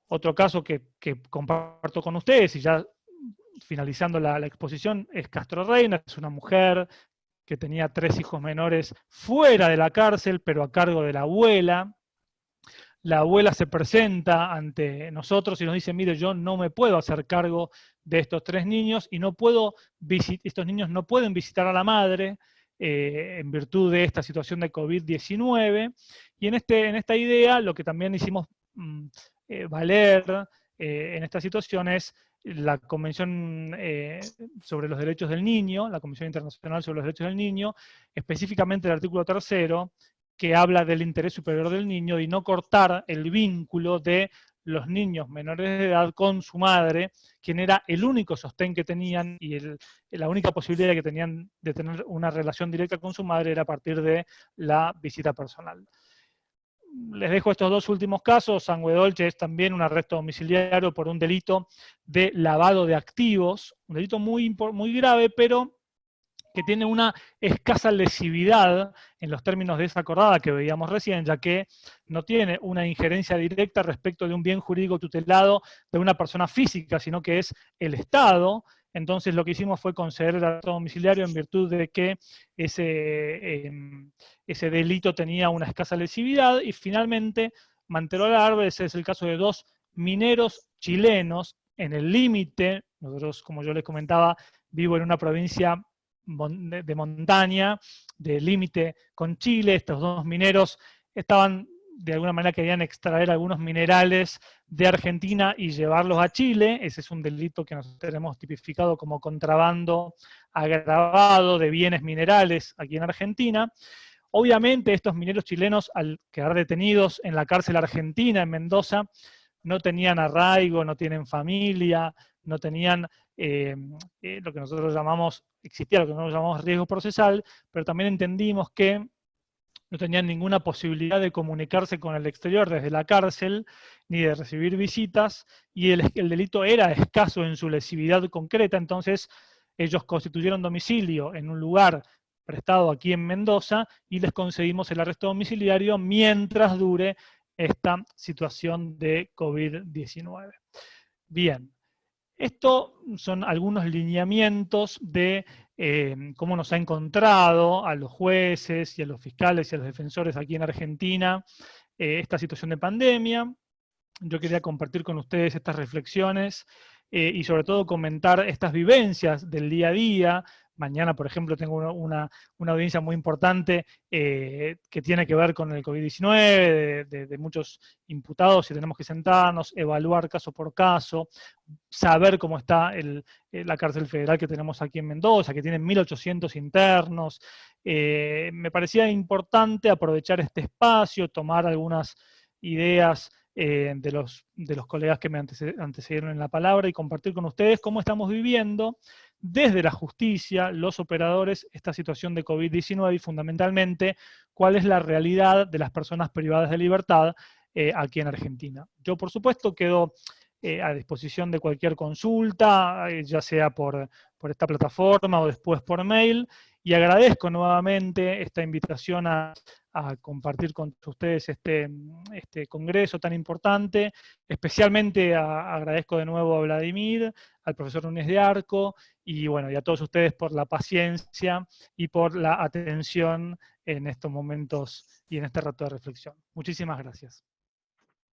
Otro caso que comparto con ustedes, y ya finalizando la exposición, es Castro Reina, es una mujer que tenía 3 hijos menores fuera de la cárcel, pero a cargo de la abuela. La abuela se presenta ante nosotros y nos dice, mire, yo no me puedo hacer cargo de estos 3 niños y no puedo estos niños no pueden visitar a la madre en virtud de esta situación de COVID-19. Y en esta idea, lo que también hicimos valer en esta situación es la Convención sobre los Derechos del Niño, la Convención Internacional sobre los Derechos del Niño, específicamente el artículo 3º, que habla del interés superior del niño y no cortar el vínculo de los niños menores de edad con su madre, quien era el único sostén que tenían y la única posibilidad que tenían de tener una relación directa con su madre era a partir de la visita personal. Les dejo estos 2 últimos casos. Sanguedolce es también un arresto domiciliario por un delito de lavado de activos, un delito muy grave, pero que tiene una escasa lesividad en los términos de esa acordada que veíamos recién, ya que no tiene una injerencia directa respecto de un bien jurídico tutelado de una persona física, sino que es el Estado. Entonces lo que hicimos fue conceder el arresto domiciliario en virtud de que ese delito tenía una escasa lesividad. Y finalmente, Manterola Árboles es el caso de 2 mineros chilenos en el límite. Nosotros, como yo les comentaba, vivo en una provincia de montaña, de límite con Chile. Estos 2 mineros estaban, de alguna manera querían extraer algunos minerales de Argentina y llevarlos a Chile. Ese es un delito que nosotros tenemos tipificado como contrabando agravado de bienes minerales aquí en Argentina. Obviamente estos mineros chilenos, al quedar detenidos en la cárcel argentina en Mendoza, no tenían arraigo, no tienen familia, no tenían lo que nosotros llamamos, existía lo que nosotros llamamos riesgo procesal, pero también entendimos que no tenían ninguna posibilidad de comunicarse con el exterior desde la cárcel, ni de recibir visitas, y el delito era escaso en su lesividad concreta. Entonces ellos constituyeron domicilio en un lugar prestado aquí en Mendoza y les concedimos el arresto domiciliario mientras dure esta situación de COVID-19. Bien, estos son algunos lineamientos de cómo nos ha encontrado a los jueces y a los fiscales y a los defensores aquí en Argentina esta situación de pandemia. Yo quería compartir con ustedes estas reflexiones y sobre todo comentar estas vivencias del día a día. Mañana, por ejemplo, tengo una audiencia muy importante que tiene que ver con el COVID-19, de muchos imputados, y tenemos que sentarnos, evaluar caso por caso, saber cómo está la cárcel federal que tenemos aquí en Mendoza, que tiene 1.800 internos. Me parecía importante aprovechar este espacio, tomar algunas ideas de los colegas que me antecedieron en la palabra y compartir con ustedes cómo estamos viviendo desde la justicia, los operadores, esta situación de COVID-19 y fundamentalmente cuál es la realidad de las personas privadas de libertad aquí en Argentina. Yo, por supuesto, quedo a disposición de cualquier consulta, ya sea por esta plataforma o después por mail, y agradezco nuevamente esta invitación a compartir con ustedes este congreso tan importante. Especialmente agradezco de nuevo a Vladimir, al profesor Núñez de Arco, y bueno, y a todos ustedes por la paciencia y por la atención en estos momentos y en este rato de reflexión. Muchísimas gracias.